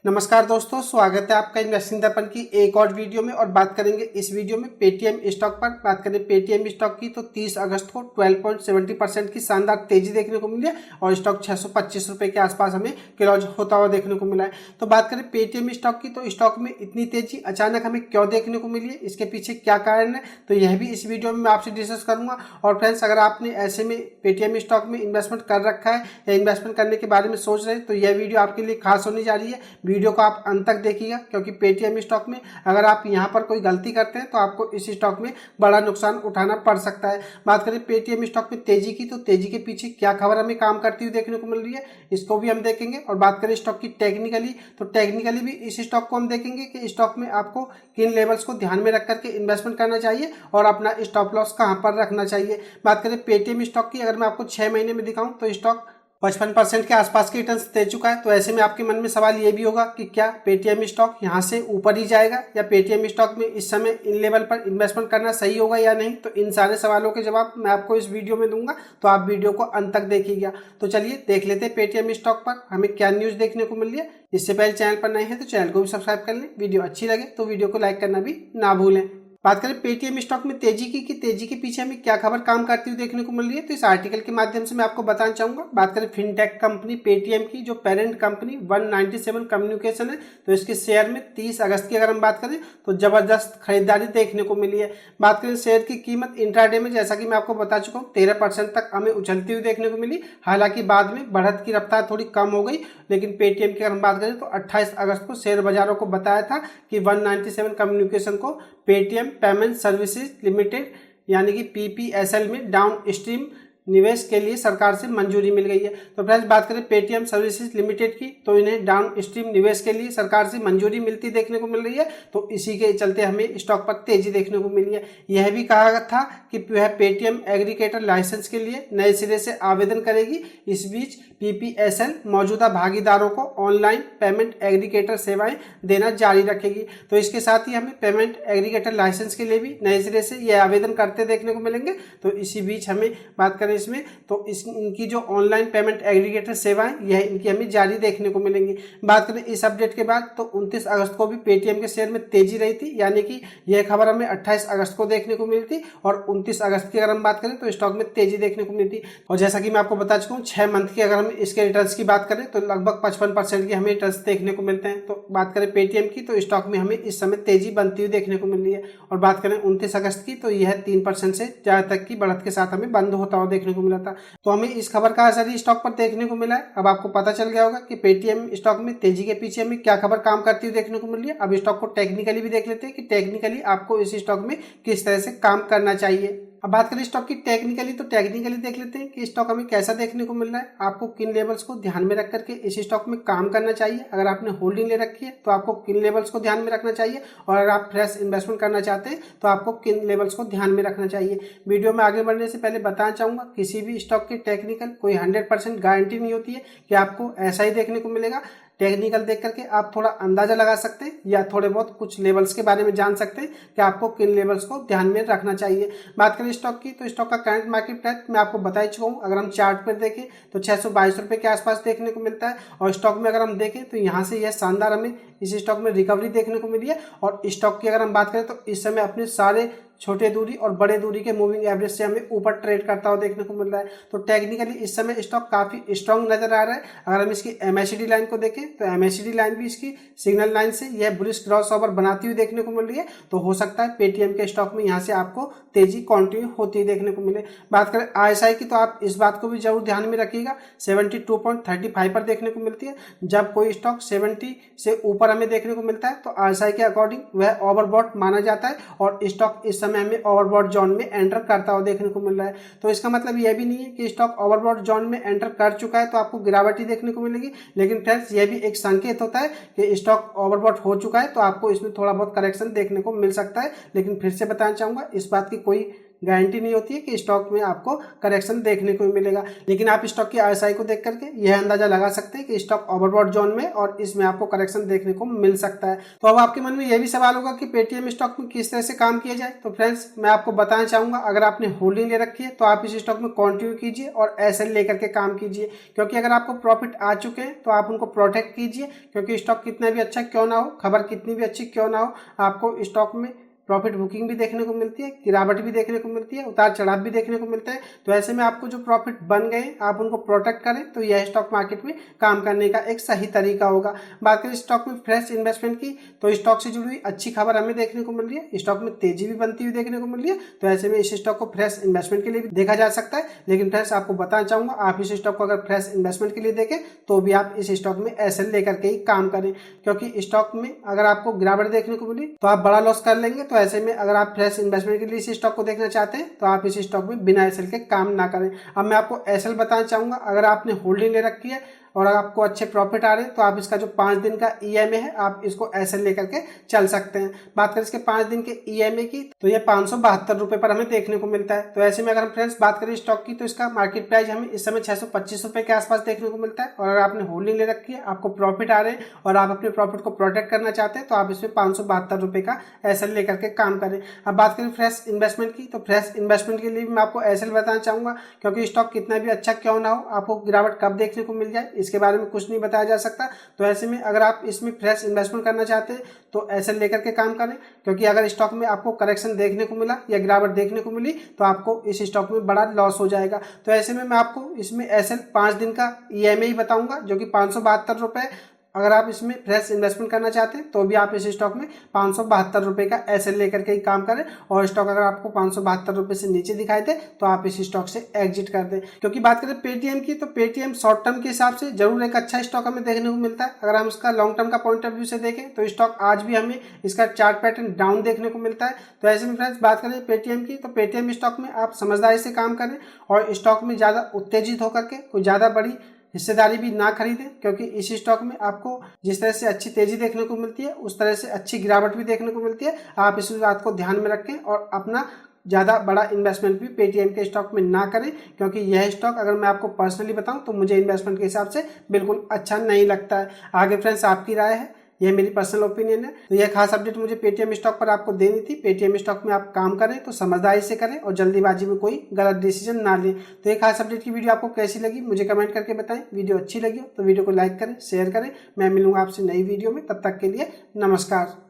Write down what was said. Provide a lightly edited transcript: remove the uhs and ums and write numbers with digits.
नमस्कार दोस्तों, स्वागत है आपका इन्वेस्टिंग दर्पण की एक और वीडियो में। और बात करेंगे इस वीडियो में पेटीएम स्टॉक पर। बात करें पेटीएम स्टॉक की तो 30 अगस्त को 12.70% की शानदार तेजी देखने को मिली है और स्टॉक 625 रुपए के आसपास हमें क्लोज होता हुआ देखने को मिला है। तो बात करें पेटीएम स्टॉक की तो स्टॉक में इतनी तेजी अचानक हमें क्यों देखने को मिली है, इसके पीछे क्या कारण है, तो यह भी इस वीडियो में मैं आपसे डिस्कस करूंगा। और फ्रेंड्स, अगर आपने ऐसे में पेटीएम स्टॉक में इन्वेस्टमेंट कर रखा है या इन्वेस्टमेंट करने के बारे में सोच रहे हैं तो यह वीडियो आपके लिए खास होने जा रही है। वीडियो को आप अंत तक देखिएगा, क्योंकि पेटीएम स्टॉक में अगर आप यहां पर कोई गलती करते हैं तो आपको इस स्टॉक में बड़ा नुकसान उठाना पड़ सकता है। बात करें पेटीएम स्टॉक में तेजी की तो तेजी के पीछे क्या खबर हमें काम करती हुई देखने को मिल रही है, इसको भी हम देखेंगे। और बात करें स्टॉक की टेक्निकली तो टेक्निकली भी इस स्टॉक को हम देखेंगे कि स्टॉक में आपको किन लेवल्स को ध्यान में रख करके इन्वेस्टमेंट करना चाहिए और अपना स्टॉप लॉस कहां पर रखना चाहिए। बात करें पेटीएम स्टॉक की, अगर मैं आपको 6 महीने में दिखाऊं तो स्टॉक 55% के आसपास के रिटर्न्स दे चुका है। तो ऐसे में आपके मन में सवाल ये भी होगा कि क्या पेटीएम स्टॉक यहां से ऊपर ही जाएगा या पेटीएम स्टॉक में इस समय इन लेवल पर इन्वेस्टमेंट करना सही होगा या नहीं। तो इन सारे सवालों के जवाब मैं आपको इस वीडियो में दूंगा, तो आप वीडियो को अंत तक देखिएगा। तो चलिए देख लेते हैं पेटीएम स्टॉक पर हमें क्या न्यूज देखने को मिल रही है। इससे पहले चैनल पर नए हैं तो चैनल को भी सब्सक्राइब कर लें, वीडियो अच्छी लगे तो वीडियो को लाइक करना भी ना भूलें। बात करें पेटीएम स्टॉक में तेजी की कि तेजी के पीछे हमें क्या खबर काम करती हुई देखने को मिल रही है, तो इस आर्टिकल के माध्यम से मैं आपको बताना चाहूंगा। बात करें फिनटेक कंपनी पेटीएम की, जो पेरेंट कंपनी 197 कम्युनिकेशन है, तो इसके शेयर में 30 अगस्त की अगर हम बात करें तो जबरदस्त खरीदारी देखने को मिली है। बात करें शेयर की कीमत इंट्राडे में, जैसा कि मैं आपको बता चुका हूँ, 13% तक हमें उछलती हुई देखने को मिली। हालांकि बाद में बढ़त की रफ्तार थोड़ी कम हो गई, लेकिन पेटीएम की अगर हम बात करें तो 28 अगस्त को शेयर बाजारों को बताया था कि 197 कम्युनिकेशन को पेटीएम पेमेंट सर्विसेज लिमिटेड यानी कि पीपीएसएल में डाउन स्ट्रीम निवेश के लिए सरकार से मंजूरी मिल गई है। तो फ्रेंड्स, बात करें पेटीएम सर्विसेज लिमिटेड की तो इन्हें डाउन स्ट्रीम निवेश के लिए सरकार से मंजूरी मिलती देखने को मिल रही है। तो इसी के चलते हमें स्टॉक पर तेजी देखने को मिली है। यह भी कहा था कि वह पेटीएम एग्रीगेटर लाइसेंस के लिए नए सिरे से आवेदन करेगी। इस बीच पीपीएसएल मौजूदा भागीदारों को ऑनलाइन पेमेंट एग्रीगेटर सेवाएं देना जारी रखेगी। तो इसके साथ ही हमें पेमेंट एग्रीगेटर लाइसेंस के लिए भी नए सिरे से यह आवेदन करते देखने को मिलेंगे। तो इसी बीच हमें बात करें इसमें तो इनकी जो ऑनलाइन पेमेंट एग्रीगेटर सेवाएं यह इनकी हमें जारी देखने को मिलेंगी। बात करें इस अपडेट के बाद तो 29 अगस्त को भी पेटीएम के शेयर में तेजी रही थी, यानी कि यह खबर हमें 28 अगस्त को देखने को मिली थी और 29 अगस्त की अगर हम बात करें तो स्टॉक में तेजी देखने को मिली थी। और जैसा कि मैं आपको बता चुका हूँ, 6 मंथ की अगर हम इसके रिटर्न्स की बात करें तो लगभग 55% के हमें रिटर्न्स देखने को मिलते हैं। तो बात करें पेटीएम की तो स्टॉक में हमें इस समय तेजी बनती हुई देखने को मिल रही है। और बात करें 29 अगस्त की तो यह 3% से ज्यादा तक की बढ़त के साथ हमें बंद होता हुआ देखने को मिला था। तो हमें इस खबर का असर ही स्टॉक पर देखने को मिला है। अब आपको पता चल गया होगा कि पेटीएम स्टॉक में तेजी के पीछे हमें क्या खबर काम करती हुई देखने को मिल रही है। अब स्टॉक को टेक्निकली भी देख लेते हैं कि टेक्निकली आपको इस स्टॉक में किस तरह से काम करना चाहिए। अब बात करें स्टॉक की टेक्निकली तो टेक्निकली देख लेते हैं कि स्टॉक हमें कैसा देखने को मिल रहा है। आपको किन लेवल्स को ध्यान में रख करके इस स्टॉक में काम करना चाहिए। अगर आपने होल्डिंग ले रखी है तो आपको किन लेवल्स को ध्यान में रखना चाहिए, और अगर आप फ्रेश इन्वेस्टमेंट करना चाहते हैं तो आपको किन लेवल्स को ध्यान में रखना चाहिए। वीडियो में आगे बढ़ने से पहले बताना चाहूंगा, किसी भी स्टॉक की टेक्निकल कोई 100% गारंटी नहीं होती है कि आपको ऐसा ही देखने को मिलेगा। टेक्निकल देख करके आप थोड़ा अंदाजा लगा सकते हैं या थोड़े बहुत कुछ लेवल्स के बारे में जान सकते हैं कि आपको किन लेवल्स को ध्यान में रखना चाहिए। बात करें स्टॉक की तो स्टॉक का करंट मार्केट प्राइस मैं आपको बता ही चुका हूँ। अगर हम चार्ट पर देखें तो 622 रुपए के आसपास देखने को मिलता है। और स्टॉक में अगर हम देखें तो यहाँ से यह शानदार हमें इस स्टॉक में रिकवरी देखने को मिली है। और स्टॉक की अगर हम बात करें तो इस समय अपने सारे छोटे दूरी और बड़े दूरी के मूविंग एवरेज से हमें ऊपर ट्रेड करता हुआ देखने को मिल रहा है। तो टेक्निकली इस समय स्टॉक काफी स्ट्रांग नजर आ रहा है। अगर हम इसकी एमएसीडी लाइन को देखें तो एमएसीडी लाइन भी इसकी सिग्नल लाइन से यह बुलिश क्रॉस ओवर बनाती हुई देखने को मिल रही है। तो हो सकता है पेटीएम के स्टॉक में यहाँ से आपको तेजी कंटिन्यू होती देखने को मिले। बात करें आरएसआई की तो आप इस बात को भी जरूर ध्यान में रखिएगा, 72.35 पर देखने को मिलती है। जब कोई स्टॉक 70 से ऊपर हमें देखने को मिलता है तो आरएसआई के अकॉर्डिंग वह ओवरबॉट माना जाता है और स्टॉक इस समय हमें ओवरबॉट जोन में एंटर करता हुआ देखने को मिल रहा है। तो इसका मतलब यह भी नहीं है कि स्टॉक ओवरबॉट जोन में एंटर कर चुका है तो आपको गिरावट ही देखने को मिलेगी, लेकिन फ्रेंड्स यह भी एक संकेत होता है कि स्टॉक ओवरबॉट हो चुका है तो आपको इसमें थोड़ा बहुत करेक्शन देखने को मिल सकता है। लेकिन फिर से बताना चाहूंगा, इस बात की कोई गारंटी नहीं होती है कि स्टॉक में आपको करेक्शन देखने को मिलेगा, लेकिन आप स्टॉक की RSI को देख करके यह अंदाजा लगा सकते हैं कि स्टॉक ओवरबॉट जोन में और इसमें आपको करेक्शन देखने को मिल सकता है। तो अब आपके मन में यह भी सवाल होगा कि पेटीएम स्टॉक में किस तरह से काम किया जाए। तो फ्रेंड्स, मैं आपको बताना चाहूंगा, अगर आपने होल्डिंग ले रखी है तो आप इस स्टॉक में कंटिन्यू कीजिए और SL लेकर के काम कीजिए, क्योंकि अगर आपको प्रॉफिट आ चुके हैं तो आप उनको प्रोटेक्ट कीजिए, क्योंकि स्टॉक कितना भी अच्छा क्यों ना हो, खबर कितनी भी अच्छी क्यों ना हो, आपको स्टॉक में प्रॉफिट बुकिंग भी देखने को मिलती है, गिरावट भी देखने को मिलती है, उतार चढ़ाव भी देखने को मिलता है। तो ऐसे में आपको जो प्रॉफिट बन गए आप उनको प्रोटेक्ट करें, तो यह स्टॉक मार्केट में काम करने का एक सही तरीका होगा। बात करें स्टॉक में फ्रेश इन्वेस्टमेंट की, तो स्टॉक से जुड़ी हुई अच्छी खबर हमें देखने को मिल रही है, स्टॉक में तेजी भी बनती हुई देखने को मिल रही है। तो ऐसे में इस स्टॉक को फ्रेश इन्वेस्टमेंट के लिए भी देखा जा सकता है। लेकिन फ्रेंड्स, आपको बताना चाहूंगा, आप इस स्टॉक को अगर फ्रेश इन्वेस्टमेंट के लिए देखें तो भी आप इस स्टॉक में SL लेकर के ही काम करें, क्योंकि स्टॉक में अगर आपको गिरावट देखने को मिली तो आप बड़ा लॉस कर लेंगे। तो ऐसे में अगर आप फ्रेश इन्वेस्टमेंट के लिए इस स्टॉक को देखना चाहते हैं तो आप इस स्टॉक में बिना SL के काम ना करें। अब मैं आपको SL बताना चाहूंगा, अगर आपने होल्डिंग ले रखी है और आपको अच्छे प्रॉफिट आ रहे हैं तो आप इसका जो 5 दिन का EMA है आप इसको SL लेकर के चल सकते हैं। बात करें इसके 5 दिन के EMA की, तो ये 572 रुपए पर हमें देखने को मिलता है। तो ऐसे में अगर हम फ्रेंड्स बात करें स्टॉक की, तो इसका मार्केट प्राइस हमें इस समय 625 रुपए के आसपास देखने को मिलता है। और अगर आपने होल्डिंग ले रखी है, आपको प्रॉफिट आ रहे हैं और आप अपने प्रॉफिट को प्रोटेक्ट करना चाहते हैं तो आप इसमें 572 रुपए का SL लेकर के काम करें। अब बात करें फ्रेश इन्वेस्टमेंट की, तो फ्रेश इन्वेस्टमेंट के लिए भी मैं आपको SL बताना चाहूंगा, क्योंकि स्टॉक कितना भी अच्छा क्यों ना हो, आपको गिरावट कब देखने को मिल जाए इसके बारे में कुछ नहीं बताया जा सकता। तो ऐसे में अगर आप इसमें फ्रेश इन्वेस्टमेंट करना चाहते हैं तो SL लेकर के काम करें, क्योंकि अगर स्टॉक में आपको करेक्शन देखने को मिला या गिरावट देखने को मिली तो आपको इस स्टॉक में बड़ा लॉस हो जाएगा। तो ऐसे में मैं आपको इसमें SL 5 दिन का EMA ही बताऊंगा, जो कि 572 रुपए। अगर आप इसमें फ्रेश इन्वेस्टमेंट करना चाहते हैं तो भी आप इस स्टॉक में 572 रुपए का SL लेकर के ही काम करें, और स्टॉक अगर आपको 572 रुपए से नीचे दिखाई दे तो आप इस स्टॉक से एग्जिट कर दें। क्योंकि बात करें पेटीएम की, तो पेटीएम शॉर्ट टर्म के हिसाब से जरूर एक अच्छा स्टॉक हमें देखने को मिलता है। अगर हम इसका लॉन्ग टर्म का पॉइंट ऑफ व्यू से देखें तो स्टॉक आज भी हमें इसका चार्ट पैटर्न डाउन देखने को मिलता है। तो ऐसे में फ्रेंड्स बात करें पेटीएम की, तो पेटीएम स्टॉक में आप समझदारी से काम करें और स्टॉक में ज़्यादा उत्तेजित होकर के कोई ज़्यादा बड़ी हिस्सेदारी भी ना खरीदें, क्योंकि इस स्टॉक में आपको जिस तरह से अच्छी तेजी देखने को मिलती है उस तरह से अच्छी गिरावट भी देखने को मिलती है। आप इस बात को ध्यान में रखें और अपना ज़्यादा बड़ा इन्वेस्टमेंट भी पेटीएम के स्टॉक में ना करें, क्योंकि यह स्टॉक अगर मैं आपको पर्सनली बताऊं तो मुझे इन्वेस्टमेंट के हिसाब से बिल्कुल अच्छा नहीं लगता है। आगे फ्रेंड्स आपकी राय है, यह मेरी पर्सनल ओपिनियन है। तो यह खास अपडेट मुझे पेटीएम स्टॉक पर आपको देनी थी। पेटीएम स्टॉक में आप काम करें तो समझदारी से करें और जल्दीबाजी में कोई गलत डिसीजन ना लें। तो यह खास अपडेट की वीडियो आपको कैसी लगी मुझे कमेंट करके बताएं। वीडियो अच्छी लगी हो तो वीडियो को लाइक करें, शेयर करें। मैं मिलूंगा आपसे नई वीडियो में, तब तक के लिए नमस्कार।